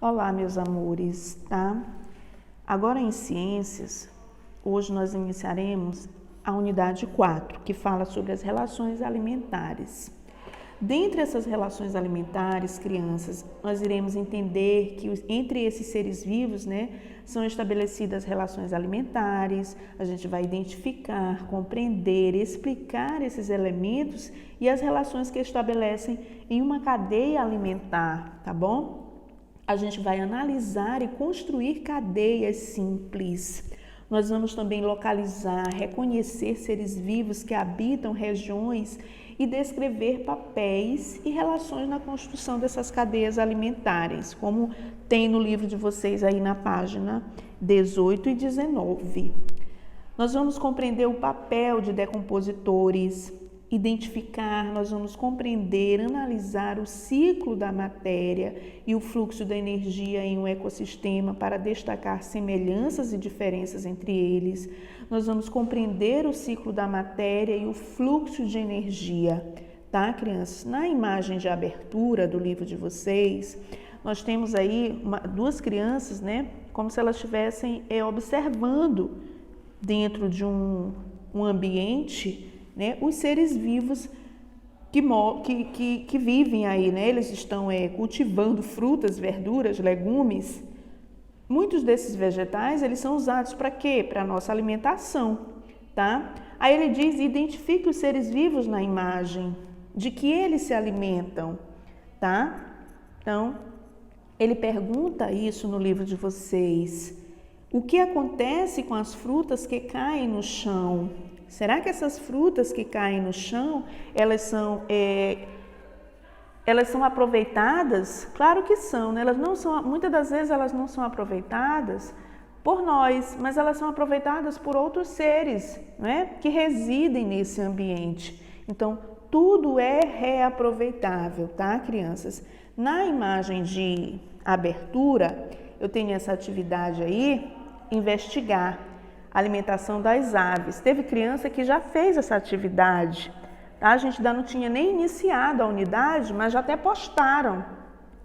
Olá, meus amores, tá? Agora em ciências, hoje nós iniciaremos a unidade 4, que fala sobre as relações alimentares. Dentre essas relações alimentares, crianças, nós iremos entender que entre esses seres vivos, são estabelecidas relações alimentares, a gente vai identificar, compreender, explicar esses elementos e as relações que estabelecem em uma cadeia alimentar, tá bom? A gente vai analisar e construir cadeias simples. Nós vamos também localizar, reconhecer seres vivos que habitam regiões e descrever papéis e relações na construção dessas cadeias alimentares, como tem no livro de vocês aí na página 18 e 19. Nós vamos compreender o papel de decompositores, nós vamos compreender, analisar o ciclo da matéria e o fluxo da energia em um ecossistema para destacar semelhanças e diferenças entre eles. Nós vamos compreender o ciclo da matéria e o fluxo de energia, tá, crianças? Na imagem de abertura do livro de vocês, nós temos aí duas crianças, como se elas estivessem observando dentro de um ambiente, os seres vivos que vivem aí, eles estão cultivando frutas, verduras, legumes. Muitos desses vegetais, eles são usados para quê? Para a nossa alimentação, tá? Aí ele diz, identifique os seres vivos na imagem, de que eles se alimentam, tá? Então, ele pergunta isso no livro de vocês. O que acontece com as frutas que caem no chão? Será que essas frutas que caem no chão, elas são aproveitadas? Claro que são, Elas não são, muitas das vezes elas não são aproveitadas por nós, mas elas são aproveitadas por outros seres, que residem nesse ambiente. Então, tudo é reaproveitável, tá, crianças? Na imagem de abertura, eu tenho essa atividade aí, investigar a alimentação das aves. Teve criança que já fez essa atividade, tá? A gente ainda não tinha nem iniciado a unidade, mas já até postaram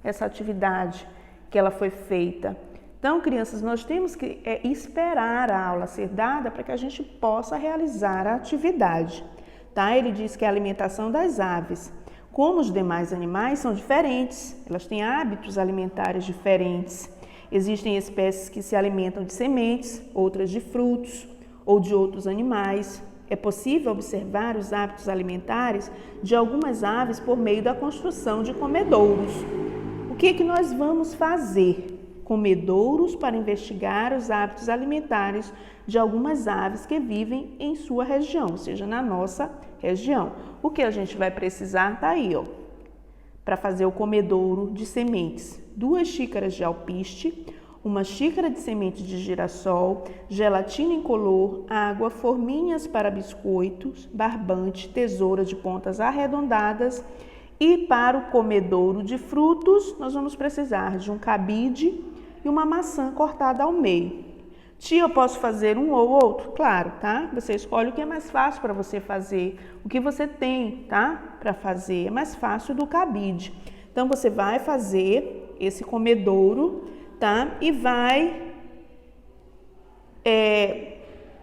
essa atividade que ela foi feita. Então, crianças, nós temos que esperar a aula ser dada para que a gente possa realizar a atividade, tá? Ele diz que a alimentação das aves, como os demais animais, são diferentes, elas têm hábitos alimentares diferentes. Existem espécies que se alimentam de sementes, outras de frutos ou de outros animais. É possível observar os hábitos alimentares de algumas aves por meio da construção de comedouros. O que nós vamos fazer? Comedouros para investigar os hábitos alimentares de algumas aves que vivem em sua região, ou seja, na nossa região. O que a gente vai precisar está aí, para fazer o comedouro de sementes. 2 xícaras de alpiste, 1 xícara de semente de girassol, gelatina incolor, água, forminhas para biscoitos, barbante, tesoura de pontas arredondadas. E para o comedouro de frutos, nós vamos precisar de um cabide e uma maçã cortada ao meio. Tia, eu posso fazer um ou outro? Claro, tá? Você escolhe o que é mais fácil para você fazer, o que você tem, tá? Para fazer, é mais fácil do cabide. Então, você vai fazer esse comedouro, tá? E vai...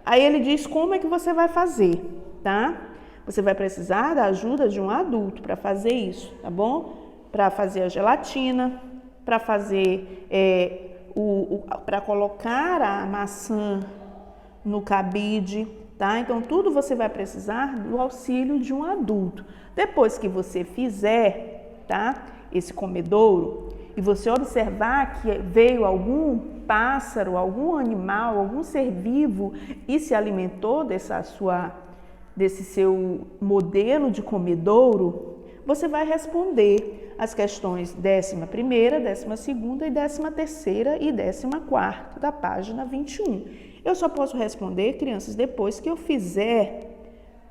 Aí ele diz como é que você vai fazer, tá? Você vai precisar da ajuda de um adulto para fazer isso, tá bom? Para fazer a gelatina, para fazer... para colocar a maçã no cabide, tá? Então, tudo você vai precisar do auxílio de um adulto. Depois que você fizer, tá? Esse comedouro, e você observar que veio algum pássaro, algum animal, algum ser vivo e se alimentou desse seu modelo de comedouro, você vai responder as questões 11ª, 12ª e 13ª e 14ª da página 21. Eu só posso responder, crianças, depois que eu fizer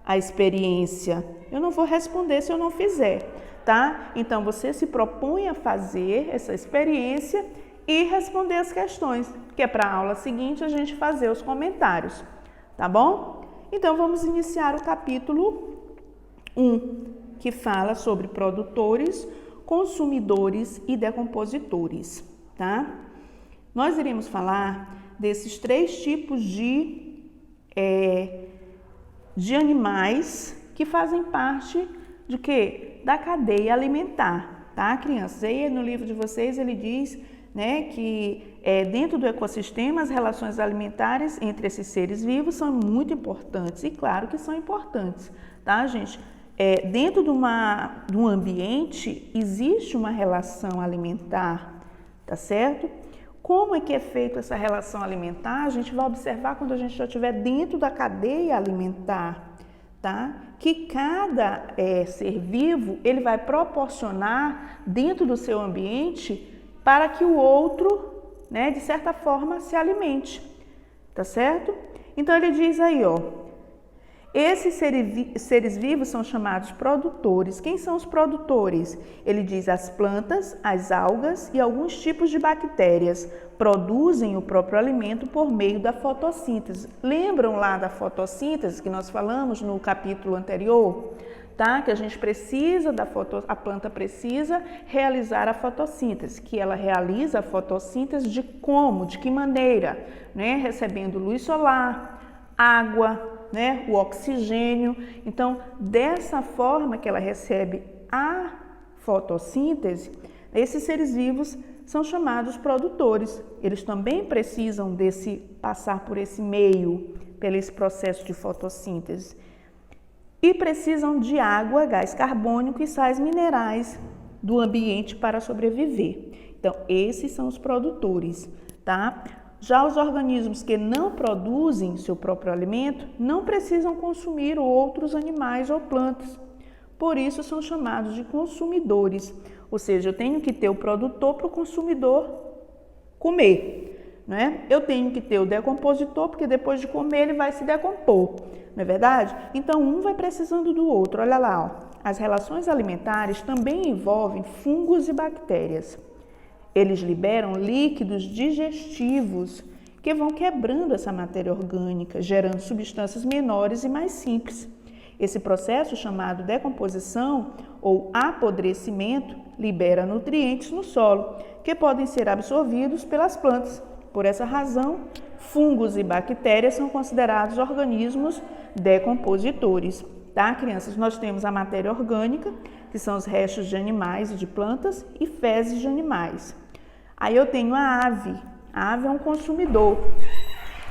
a experiência. Eu não vou responder se eu não fizer, tá? Então, você se propõe a fazer essa experiência e responder as questões, que é para a aula seguinte a gente fazer os comentários, tá bom? Então, vamos iniciar o capítulo 1, que fala sobre produtores, consumidores e decompositores. tá? Nós iremos falar desses 3 tipos de animais que fazem parte de quê? Da cadeia alimentar, tá, crianças? Aí no livro de vocês ele diz, né, que dentro do ecossistema as relações alimentares entre esses seres vivos são muito importantes, e claro que são importantes, tá, gente? Dentro de um ambiente existe uma relação alimentar, tá certo? Como é que é feita essa relação alimentar? A gente vai observar quando a gente já estiver dentro da cadeia alimentar, tá? Que cada ser vivo, ele vai proporcionar dentro do seu ambiente para que o outro, né, de certa forma, se alimente, tá certo? Então ele diz aí, ó, esses seres vivos são chamados produtores. Quem são os produtores? Ele diz as plantas, as algas e alguns tipos de bactérias produzem o próprio alimento por meio da fotossíntese. Lembram lá da fotossíntese que nós falamos no capítulo anterior? Tá? Que a gente precisa a planta precisa realizar a fotossíntese, que ela realiza a fotossíntese de como, de que maneira, né? Recebendo luz solar, água, né, o oxigênio. Então, dessa forma que ela recebe a fotossíntese, esses seres vivos são chamados produtores. Eles também precisam passar por esse meio, pelo esse processo de fotossíntese. E precisam de água, gás carbônico e sais minerais do ambiente para sobreviver. Então, esses são os produtores, tá? Já os organismos que não produzem seu próprio alimento não precisam consumir outros animais ou plantas. Por isso são chamados de consumidores. Ou seja, eu tenho que ter o produtor para o consumidor comer, né? Eu tenho que ter o decompositor, porque depois de comer ele vai se decompor, não é verdade? Então um vai precisando do outro. Olha lá, ó. As relações alimentares também envolvem fungos e bactérias. Eles liberam líquidos digestivos que vão quebrando essa matéria orgânica, gerando substâncias menores e mais simples. Esse processo, chamado decomposição ou apodrecimento, libera nutrientes no solo, que podem ser absorvidos pelas plantas. Por essa razão, fungos e bactérias são considerados organismos decompositores. Tá, crianças? Nós temos a matéria orgânica, que são os restos de animais e de plantas, e fezes de animais. Aí eu tenho a ave. A ave é um consumidor,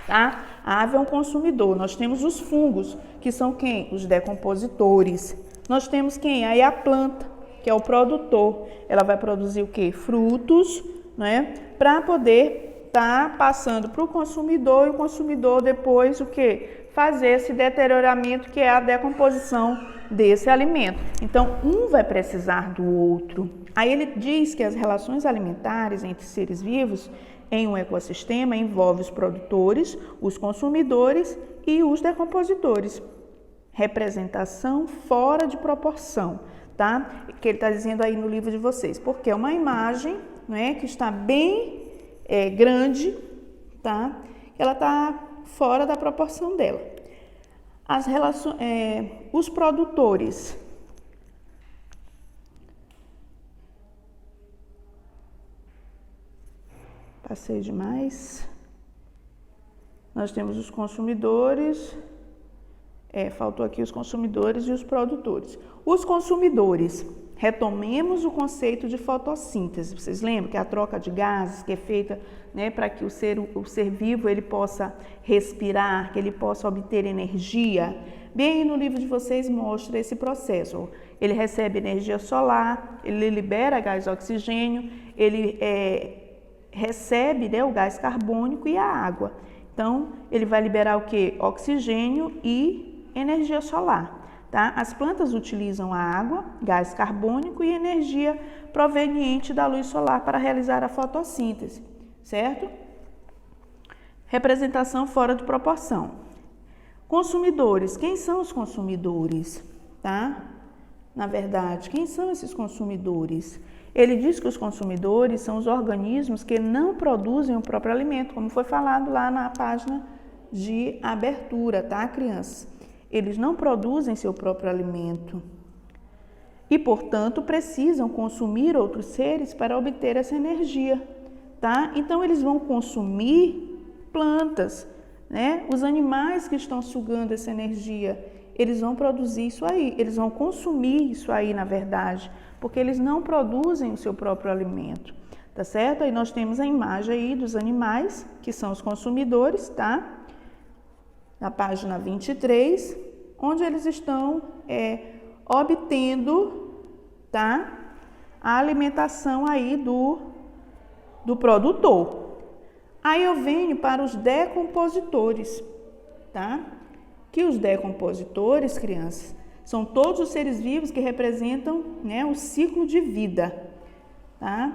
tá? A ave é um consumidor. Nós temos os fungos, que são quem? Os decompositores. Nós temos quem? Aí a planta, que é o produtor. Ela vai produzir o quê? Frutos, né? Para poder estar passando para o consumidor, e o consumidor depois o quê? Fazer esse deterioramento, que é a decomposição desse alimento. Então, um vai precisar do outro. Aí ele diz que as relações alimentares entre seres vivos em um ecossistema envolvem os produtores, os consumidores e os decompositores. Representação fora de proporção, tá? Que ele está dizendo aí no livro de vocês, porque é uma imagem, né, que está bem grande, tá? Ela está fora da proporção dela. As relações, os produtores. Passei demais. Nós temos os consumidores. Faltou aqui os consumidores e os produtores. Os consumidores. Retomemos o conceito de fotossíntese. Vocês lembram que é a troca de gases que é feita, né, para que o ser vivo ele possa respirar, que ele possa obter energia? Bem, no livro de vocês mostra esse processo. Ele recebe energia solar, ele libera gás oxigênio, ele recebe, né, o gás carbônico e a água. Então, ele vai liberar o quê? Oxigênio e energia solar. Tá? As plantas utilizam a água, gás carbônico e energia proveniente da luz solar para realizar a fotossíntese, certo? Representação fora de proporção. Consumidores. Quem são os consumidores? Tá? Na verdade, quem são esses consumidores? Ele diz que os consumidores são os organismos que não produzem o próprio alimento, como foi falado lá na página de abertura, tá, crianças? Eles não produzem seu próprio alimento e, portanto, precisam consumir outros seres para obter essa energia, tá? Então eles vão consumir plantas, né? Os animais que estão sugando essa energia, eles vão produzir isso aí, eles vão consumir isso aí, na verdade, porque eles não produzem o seu próprio alimento, tá certo? Aí nós temos a imagem aí dos animais, que são os consumidores, tá? Na página 23, onde eles estão obtendo, tá? A alimentação aí do produtor. Aí eu venho para os decompositores, tá? Que os decompositores, crianças, são todos os seres vivos que representam, né, o ciclo de vida, tá?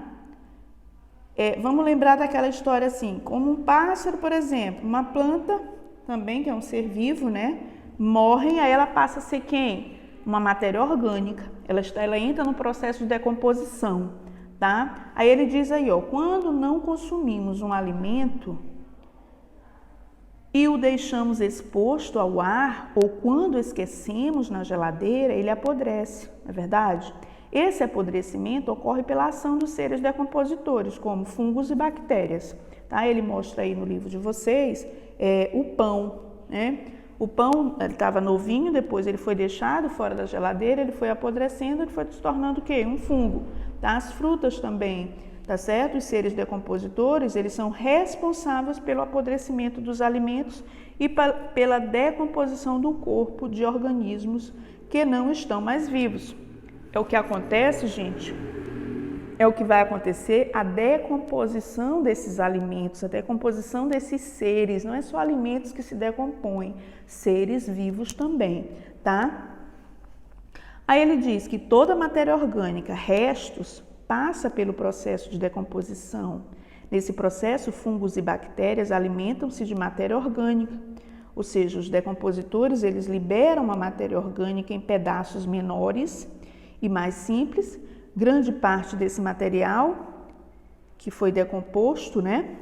Vamos lembrar daquela história assim, como um pássaro, por exemplo, uma planta também, que é um ser vivo, né? Morre, aí ela passa a ser quem? Uma matéria orgânica. Ela entra no processo de decomposição, tá? Aí ele diz aí, ó, quando não consumimos um alimento e o deixamos exposto ao ar, ou quando esquecemos na geladeira, ele apodrece, não é verdade? Esse apodrecimento ocorre pela ação dos seres decompositores, como fungos e bactérias, tá? Ele mostra aí no livro de vocês o pão, né? O pão estava novinho, depois ele foi deixado fora da geladeira, ele foi apodrecendo, ele foi se tornando o quê? Um fungo, tá? As frutas também, tá certo? Os seres decompositores, eles são responsáveis pelo apodrecimento dos alimentos e pela decomposição do corpo de organismos que não estão mais vivos. É o que acontece, gente, é o que vai acontecer, a decomposição desses alimentos, a decomposição desses seres, não é só alimentos que se decompõem, seres vivos também, tá? Aí ele diz que toda matéria orgânica, restos, passa pelo processo de decomposição. Nesse processo, fungos e bactérias alimentam-se de matéria orgânica, ou seja, os decompositores, eles liberam a matéria orgânica em pedaços menores e mais simples. Grande parte desse material que foi decomposto, né,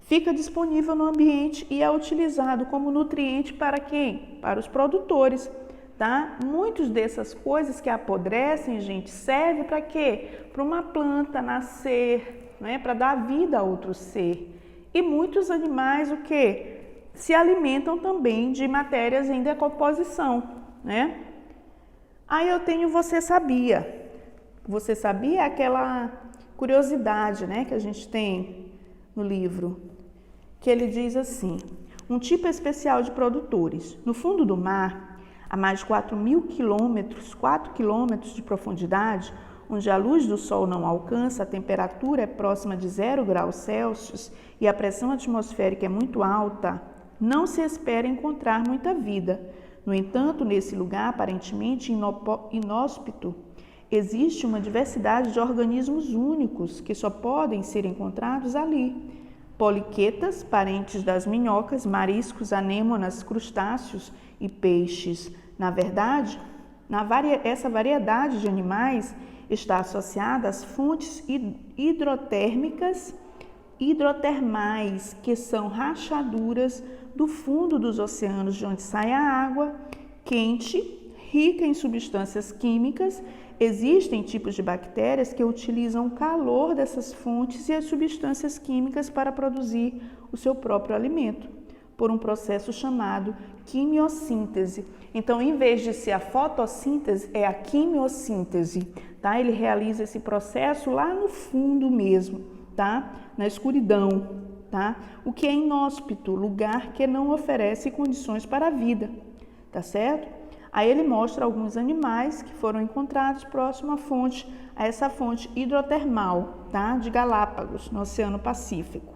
fica disponível no ambiente e é utilizado como nutriente para quem? Para os produtores, tá? Muitas dessas coisas que apodrecem, gente, serve para quê? Para uma planta nascer, né, para dar vida a outro ser. E muitos animais, o quê? Se alimentam também de matérias em decomposição, né? Aí eu tenho Você Sabia? Você sabia? Aquela curiosidade, né, que a gente tem no livro, que ele diz assim: um tipo especial de produtores. No fundo do mar, a mais de 4.000 quilômetros, 4 quilômetros de profundidade, onde a luz do sol não alcança, a temperatura é próxima de 0 graus Celsius e a pressão atmosférica é muito alta, não se espera encontrar muita vida. No entanto, nesse lugar aparentemente inóspito, existe uma diversidade de organismos únicos que só podem ser encontrados ali. Poliquetas, parentes das minhocas, mariscos, anêmonas, crustáceos e peixes. Na verdade, essa variedade de animais está associada às fontes hidrotermais, que são rachaduras do fundo dos oceanos de onde sai a água quente, rica em substâncias químicas. Existem tipos de bactérias que utilizam o calor dessas fontes e as substâncias químicas para produzir o seu próprio alimento, por um processo chamado quimiossíntese. Então, em vez de ser a fotossíntese, é a quimiossíntese, tá? Ele realiza esse processo lá no fundo mesmo, tá? Na escuridão, tá? O que é inóspito, lugar que não oferece condições para a vida, tá certo? Aí ele mostra alguns animais que foram encontrados próximo a essa fonte hidrotermal, tá? De Galápagos, no Oceano Pacífico.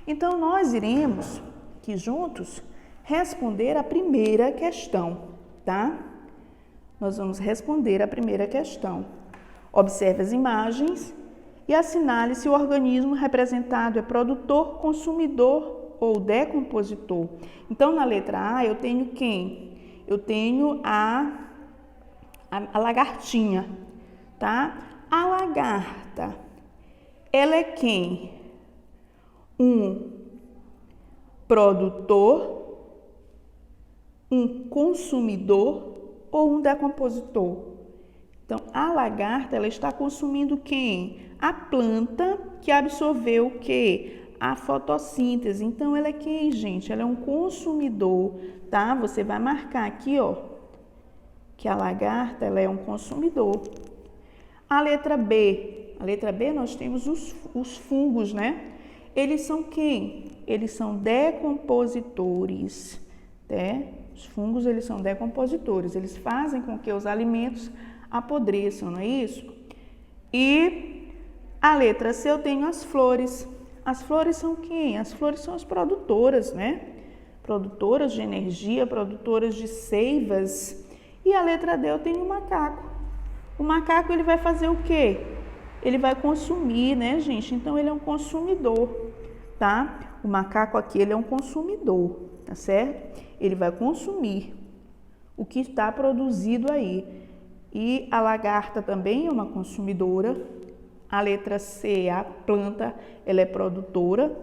Então, nós iremos, aqui juntos, responder a primeira questão, tá? Nós vamos responder a primeira questão. Observe as imagens e assinale se o organismo representado é produtor, consumidor ou decompositor. Então, na letra A, eu tenho quem? Eu tenho a lagartinha, tá? A lagarta, ela é quem? Um produtor, um consumidor ou um decompositor? Então, a lagarta, ela está consumindo quem? A planta que absorveu o quê? A fotossíntese. Então, ela é quem, gente? Ela é um consumidor, tá? Você vai marcar aqui, ó, que a lagarta, ela é um consumidor. A letra B. A letra B, nós temos os fungos, né? Eles são quem? Eles são decompositores, né? Os fungos, eles são decompositores. Eles fazem com que os alimentos apodreçam, não é isso? E a letra C, eu tenho as flores. As flores são quem? As flores são as produtoras, né? Produtoras de energia, produtoras de seivas. E a letra D, eu tenho o macaco. O macaco, ele vai fazer o quê? Ele vai consumir, né, gente? Então, ele é um consumidor, tá? O macaco aqui, ele é um consumidor, tá certo? Ele vai consumir o que está produzido aí. E a lagarta também é uma consumidora. A letra C, a planta, ela é produtora.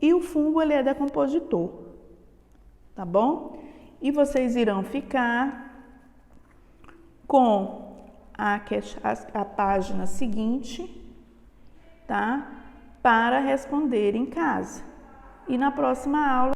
E o fungo, ele é decompositor, tá bom? E vocês irão ficar com a página seguinte, tá? Para responder em casa. E na próxima aula